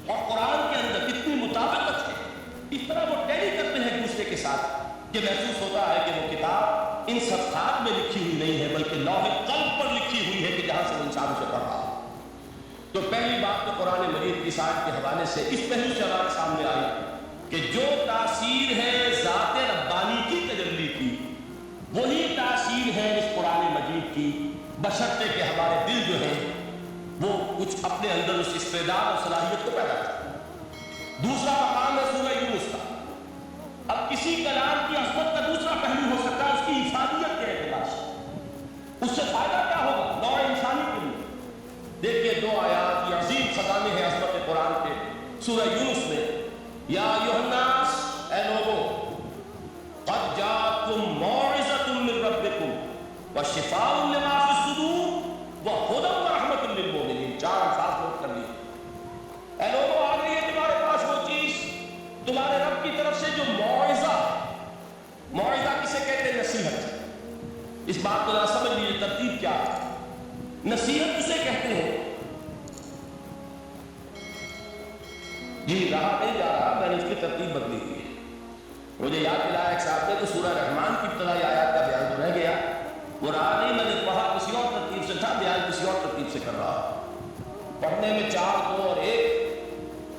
اور قرآن کے اندر کتنی مطابقت ہے، اس طرح وہ ٹیلی کرتے ہیں ایک دوسرے کے ساتھ کہ محسوس ہوتا ہے کہ وہ کتاب ان صفحات میں لکھی ہوئی نہیں ہے بلکہ لوح قلب پر لکھی ہوئی ہے کہ جہاں سے وہ انسان اسے پڑھ رہا ہے۔ تو پہلی بات تو قرآن مجید کی سائٹ کے حوالے سے اس پہلو سے ہمارے سامنے آئی کہ جو تاثیر ہے ذات ربانی کی تجلی کی، وہی تاثیر ہے اس قرآن مجید کی، بشرطے کہ ہمارے دل جو ہیں وہ کچھ اپنے اندر اس استعداد اور صلاحیت کو پیدا کرتے ہیں۔ دوسرا مقام ہے سورہ یونس کا۔ اب کسی کلام کی عظمت کا دوسرا پہلو ہو سکتا ہے اس کی افادیت کے اعتبار سے، اس سے فائدہ کیا ہوگا نوع انسانی کے لیے۔ دیکھیے دو آیات یہ عظیم خزانے ہیں عظمت قرآن کے سورہ یونس میں، یا ایھا الناس، اے لوگوں، قد جاءتکم موعظۃ من ربکم وشفاء لما فی الصدور وہدی ورحمۃ للمؤمنین۔ چار الفاظ نوٹ کر لیے۔ اے لوگوں، آ گئی ہے تمہارے پاس وہ چیز تمہارے رب کی طرف سے جو موعظہ، موعظہ کسے کہتے ہیں؟ نصیحت۔ اس بات کو ذرا سمجھ لیجیے ترتیب کیا ہے۔ نصیحت کسے کہتے ہیں؟ جی رہا نہیں جا رہا، میں نے اس کی ترتیب بدلی ہوئی ہے۔ مجھے یاد دلایا ایک صاحب نے کہ سورہ رحمان کی ابتدائی آیات کا بیان تو رہ گیا، وہ رہا نہیں، میں نے پڑھا کسی اور ترتیب سے تھا، بیان کسی اور ترتیب سے کر رہا۔ پڑھنے میں 4 2 اور 1،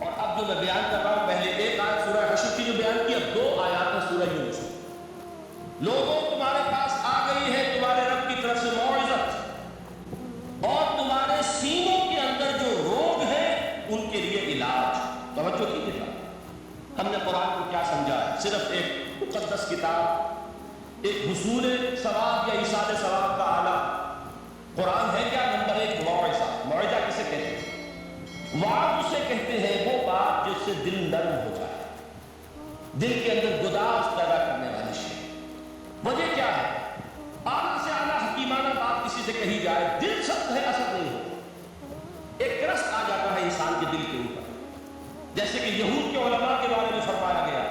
اور اب جو میں بیان کر رہا ہوں پہلے ایک آیت سورہ حشر کی جو بیان کی، اب 2 آیات ہیں سورہ یونس۔ لوگوں تمہارے پاس آ گئی ہے تمہارے رب کی طرف سے موعظت، اور تمہارے سینوں کے اندر جو روگ ہیں ان کے لیے علاج۔ توجہ کیجیے گا، ہم نے قرآن کو کیا سمجھا ہے؟ صرف ایک مقدس کتاب، ایک حصول ثواب یا ایصال ثواب کا آلہ۔ قرآن ہے کیا؟ نمبر 1 موعظہ۔ موعظہ کسے کہتے ہیں؟ وعظ اسے کہتے ہیں وہ بات جس سے دل نرم ہو جائے، دل کے اندر گداز پیدا کرنے والی شے۔ وجہ کیا ہے؟ اعلیٰ سے اعلیٰ حکیمانہ بات کسی سے کہی جائے، دل سخت ہے، اثر نہیں ہوتا، ایک کرست آ جاتا ہے انسان کے دل کے اوپر۔ جیسے کہ یہود کے علماء کے بارے میں فرمایا گیا،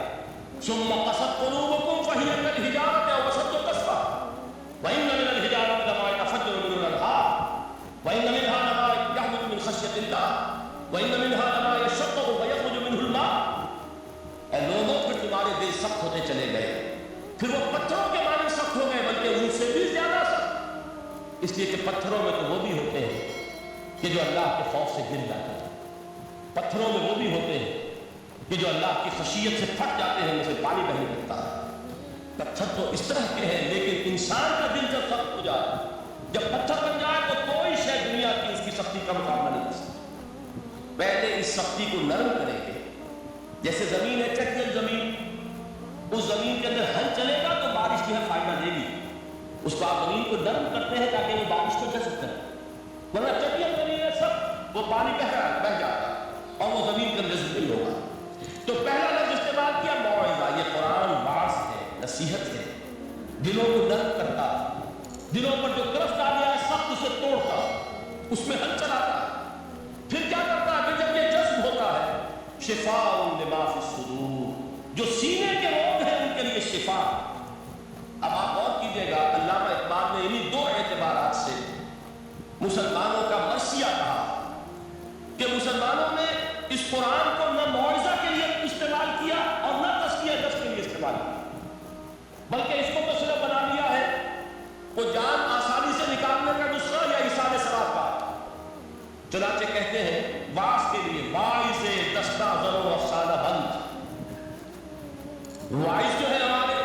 ثم قست قلوبکم فہی کالحجارۃ او اشد قسوۃ وان من الحجارۃ لما يتفجر منه الانہار وان منها لما يهبط من خشیۃ اللہ وان منها لما يشقق فيخرج منه الماء۔ اے لوگوں، پھر تمہارے دل سخت ہوتے چلے گئے، پھر وہ پتھروں کے مانند سخت ہو گئے، بلکہ ان سے بھی زیادہ سخت، اس لیے کہ پتھروں میں تو وہ بھی ہوتے ہیں کہ جو اللہ کے خوف سے گر جاتے ہیں، پتھروں میں وہ بھی ہوتے ہیں کہ جو اللہ کی خشیت سے پھٹ جاتے ہیں، ان سے پانی بہنے لگتا ہے۔ پتھر تو اس طرح کے ہیں، لیکن انسان کا دل جب سخت ہو جائے، جب پتھر بن جائے، تو کوئی شے دنیا کی اس کی سختی کا مقابلہ نہیں کر سکتی۔ پہلے اس سختی کو نرم کریں گے، جیسے زمین ہے، چٹیل زمین، اس زمین کے اندر ہل چلے گا تو بارش جو ہے فائدہ دے گی، اس کو آپ زمین کو نرم کرتے ہیں تاکہ وہ بارش کو جذب کرے، ورنہ چٹیل زمین ہے سب، وہ پانی بہ جاتا ہے اور وہ زمین کا جذب نہیں ہوگا۔ تو پہلا لفظ استعمال کیا موعظہ۔ یہ قرآن واعظ ہے، نصیحت ہے، دلوں کو نرم کرتا، دلوں پر جو گرفت آ گیا ہے سخت اسے توڑتا، اس میں ہل چلاتا ہے۔ پھر کیا کرتا ہے؟ پھر جب یہ جذب ہوتا ہے، شفاء لما فی الصدور، جو سینے کے روگ ہیں ان کے لیے شفا۔ اب آپ غور کیجئے گا، علامہ اقبال نے انہی 2 اعتبارات سے مسلمانوں کا مرثیہ کہا کہ مسلمانوں نے اس قرآن کو نہ موعظہ کے لیے استعمال کیا اور نہ تزکیہ نفس کے لیے استعمال کیا، بلکہ اس کو تو صرف بنا لیا ہے وہ جان آسانی سے نکالنے کا نسخہ یا ایصال ثواب کا۔ چنانچہ کہتے ہیں واعظ کے لیے واعظ دستہ زر و افسانہ بند۔ واعظ جو ہے ہمارے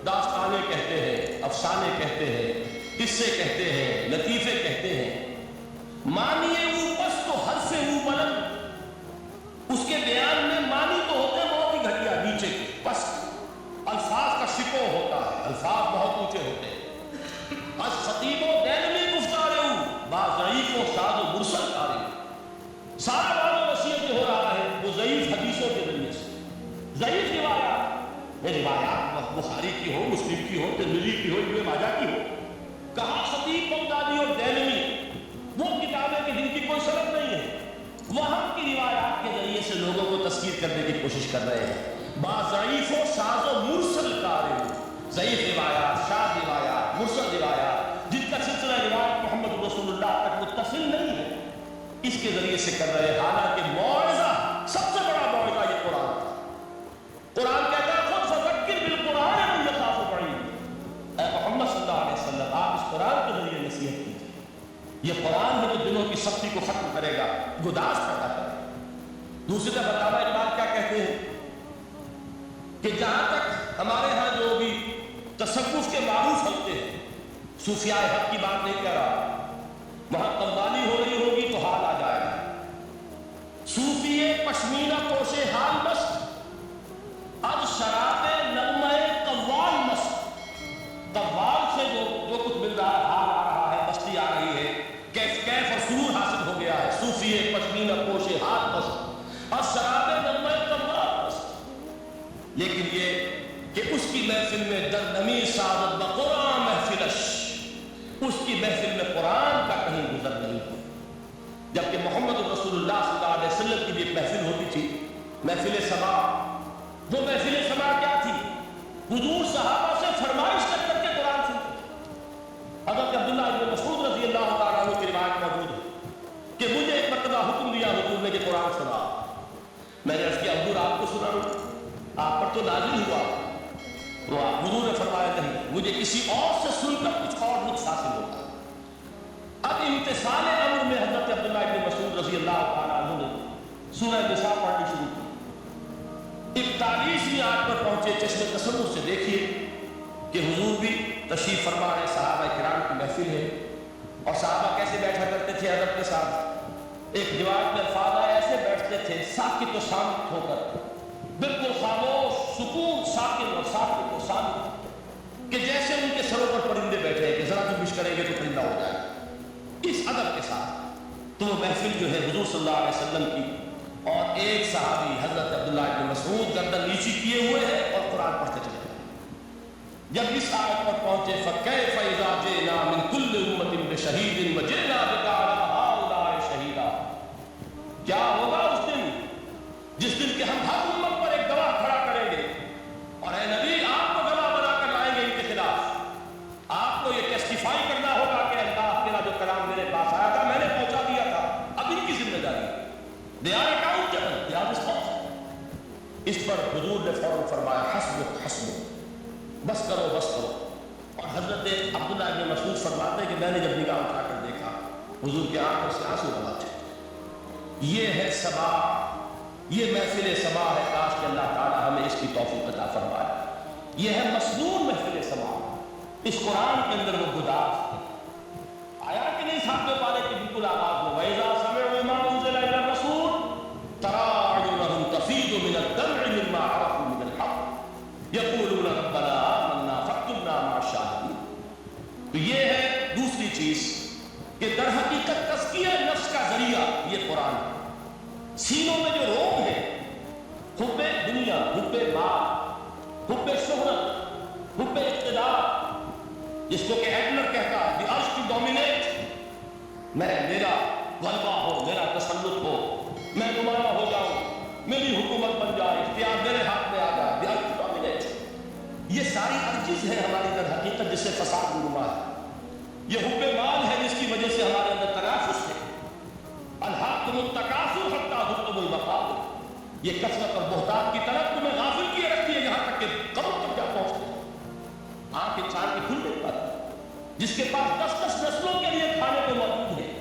داستانے کہتے ہیں، افسانے کہتے ہیں، قصے کہتے ہیں، لطیفے کہتے ہیں، معنی اوپس تو حد سے او بلند، اس کے بیان میں معنی تو ہوتے ہیں بہت ہی گھٹیا نیچے کے، بس الفاظ کا شکو ہوتا ہے، الفاظ بہت اونچے ہوتے ہیں۔ از خطیب و دینمی گفتارے با ضعیف و شاذ و مرسل کارے، سارا باب و نصیحت جو ہو رہا ہے وہ ضعیف حدیثوں کے ذریعے سے، ضعیف روایات بخاری کی ہو، مسلم کی ہو، ترمذی کی ہو، ابن ماجہ کی ہو۔ کہا خطیب بغدادی اور دینمی وہ کتابیں کہ جن کی کوئی سند نہیں ہے، وہاں کی روایات کے ذریعے سے لوگوں کو تذکیر کرنے کی کوشش کر رہے ہیں۔ با ضعیف و شاذ و مرسل کارے، ضعیف روایات، شاذ روایات، مرسل روایات، جن کا سلسلہ روایت محمد رسول اللہ تک متصل نہیں ہے، اس کے ذریعے سے کر رہے ہیں۔ حالانکہ موعظہ سب یہ قرآن ہے جو دلوں کی سختی کو ختم کرے گا، گداز پیدا کرے گا۔ دوسری طرف علامہ اقبال کیا کہتے ہیں کہ جہاں تک ہمارے ہاں جو بھی تصوف کے معروف ہوتے ہیں، صوفیاء حق کی بات نہیں کہہ رہا، وہاں قوالی ہو رہی ہوگی تو حال آ جائے گا۔ صوفی پشمینہ پوش حال مست، اب شراب نغمہ قوال مست۔ قوال سے جو کچھ مل رہا ہے، حال آ رہا ہے، مستی آ رہی ہے، کیف اور سرور حاصل ہو گیا ہے۔ صوفی پشمینہ پوش حال مست، اب شراب نغمہ قوال مست۔ لیکن یہ کہ اس کی محفل میں درنمی سعادت بقرآن محفلش، اس کی محفل میں قرآن کا کہیں گزر نہیں ہو۔ جبکہ محمد رسول اللہ صلی اللہ علیہ وسلم کی بھی ایک محفل ہوتی تھی، محفل سما۔ وہ محفل سما کیا تھی؟ حضور صحابہ سے فرمائش کر کے قرآن سنتے تھے۔ حضرت عبداللہ بن مسعود رضی اللہ تعالیٰ عنہ کی روایت موجود ہے کہ مجھے ایک مرتبہ حکم دیا حضور نے کہ قرآن سنا۔ میں نے عرض کیا حضور آپ کو سناؤں؟ آپ پر تو نازل ہوا۔ تو حضور نے فرمایا نہیں، مجھے کسی اور سے سن کر کچھ اور لطف حاصل ہوتا۔ اب امتثال امر میں حضرت عبداللہ بن مسعود رضی اللہ تعالیٰ عنہ نے سورہ نساء پڑھنی شروع کی۔ 41ویں آیت پر پہنچے، چشم تصور سے دیکھیے کہ حضور بھی تشریف فرما ہے، صحابہ کرام کی محفل ہے، اور صحابہ کیسے بیٹھا کرتے تھے ادب کے ساتھ؟ ایک روایت میں الفاظ آئے ایسے بیٹھتے تھے ساکت و صامت ہو کر، بالکل خاموش، سکون، ساکن اور ساکت و صامت، کہ جیسے ان کے سروں پر پرندے بیٹھے ہیں کہ ذرا جنبش کریں گے تو پرندہ ہو جائے گا، اس ادب کے ساتھ۔ تو وہ محفل جو ہے حضور صلی اللہ علیہ وسلم کی، اور ایک صحابی حضرت عبداللہ بن مسعود گردن نیچی کیے ہوئے ہیں اور قرآن پڑھتے چلے گئے۔ جب اس آیت پر پہنچے فَكَيْفَ إِذَا جِئْنَا مِن كُلِّ أُمَّةٍ بِشَهِيدٍ وَجِئْنَا بِكَ عَلَىٰ هَٰؤُلَاءِ شَهِيدًا، کیا ہوگا اس دن جس دن کہ ہم ہر امت پر ایک گواہ کھڑا کریں گے، اور اے نبی آپ کو گواہ بنا کر لائیں گے ان کے خلاف۔ آپ کو یہ ٹیسٹیفائی کرنا ہوگا کہ اللہ تیرا جو کلام میرے پاس آیا تھا میں نے پہنچا دیا تھا، اب ان کی ذمہ داری ہے، they are accountable, they are responsible۔ اس پر حضور نے فوراً فرمایا حسبک حسبک، بس کرو بس کرو۔ اور حضرت عبداللہ بن مسعود فرماتے ہیں کہ میں نے جب نگاہ اٹھا کر دیکھا حضور کے آنکھوں سے آنسو بہا تھے۔ یہ ہے سبا، یہ محفل سما ہے، کاش کہ اللہ تعالی ہمیں اس کی توفیق عطا فرمائے۔ یہ ہے مسنون محفل سما، اس قرآن کے اندر وہ گداز ہے۔ آیا کہ نہیں ساتویں پارے کی بالکل آغاز میں وَإِذَا سَمِعُوا مَا أُنزِلَ إِلَى الرَّسُولِ تَرَىٰ أَعْيُنَهُمْ تَفِيضُ مِنَ الدَّمْعِ مِمَّا عَرَفُوا مِنَ الْحَقِّ يَقُولُونَ رَبَّنَا آمَنَّا فَاكْتُبْنَا مَعَ الشَّاهِدِينَ۔ تو یہ ہے دوسری چیز کہ در حقیقت تزکیہ نفس کا ذریعہ یہ قرآن ہے۔ سینوں میں جو روگ ہے، حب دنیا، حب مال، حب شہرت، حب اقتدار، جس کو کہ ایڈلر کہتا ہے دی ارج ٹو ڈومینیٹ، میرا غلبہ ہو، میرا تسلط ہو، میں نمایاں ہو جاؤں، میری حکومت بن جائے، اختیار میرے ہاتھ میں آ جائے، دی ارج ٹو ڈومینیٹ۔ یہ ساری ارجز ہے ہماری در حقیقت جس سے فساد نما ہے۔ یہ حب مال ہے جس کی وجہ سے ہمارے اندر تنافس ہے، الہاکم التکاثر حتی زرتم المقابر، یہ کثرت اور بہتان کی طرف تمہیں غافل کیے رکھتی ہے یہاں تک کہ قبر تک جا پہنچتے ہیں۔ آنکھ انسان کی کھل نہیں پاتی، جس کے پاس 10 نسلوں کے لیے کھانے کو موجود ہے،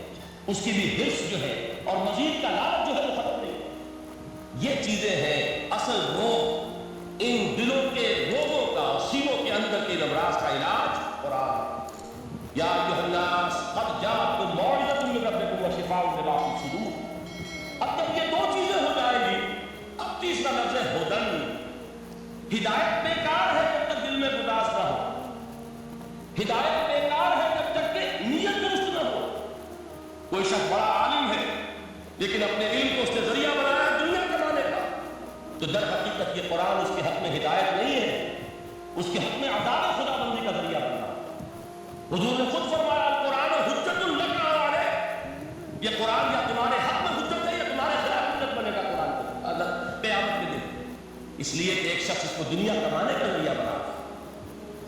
اس کی بھی حرص جو ہے اور مزید کا لالچ جو ہے وہ ختم نہیں ہے۔ یہ چیزیں ہیں اصل روگ، ان دلوں کے روگوں کا، سینوں کے اندر کے امراض کا علاج قرآن۔ یا ایھا الناس قد جاءتکم موعظۃ من ربکم وشفاء لما فی الصدور۔ اب جب یہ دو چیزیں ہو جائیں گی، اب تیسرا لفظ ہے ہدن۔ ہدایت بیکار ہے جب تک دل میں گداز نہ ہو، ہدایت بیکار ہے جب تک کہ نیت درست نہ ہو۔ کوئی شخص بڑا عالم ہے لیکن اپنے علم کو اس نے ذریعہ بنایا ہے دنیا کمانے کا، تو در حقیقت یہ قرآن اس کے حق میں ہدایت نہیں ہے، اس کے حق میں عذاب خدا بندی کا ذریعہ بنا۔ حضور نے خود فرمایا القرآن حجت لک علیک، یہ قرآن یا تمہارے حق میں حجت ہے یا تمہارے خلاف حجت بنے گا قرآن کو قیامت کے دن۔ اس لیے کہ ایک شخص اس کو دنیا کمانے کا ذریعہ بنا،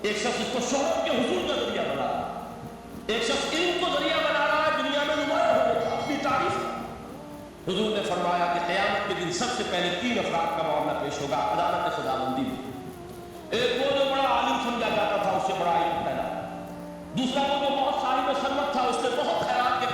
ایک شخص اس کو شہرت کے حصول کا ذریعہ بنا، ایک شخص علم کو ذریعہ بنا رہا ہے دنیا میں نمایاں ہونے کا، اپنی تعریف۔ حضور نے فرمایا کہ قیامت کے دن سب سے پہلے 3 افراد کا معاملہ پیش ہوگا عدالت خدا بندی میں۔ ایک وہ جو بڑا عالم سمجھا جاتا تھا، اس سے بڑا علم پھیلا، دوسرا وہ جو بہت صاحب ثروت تھا، اس نے بہت خیرات کے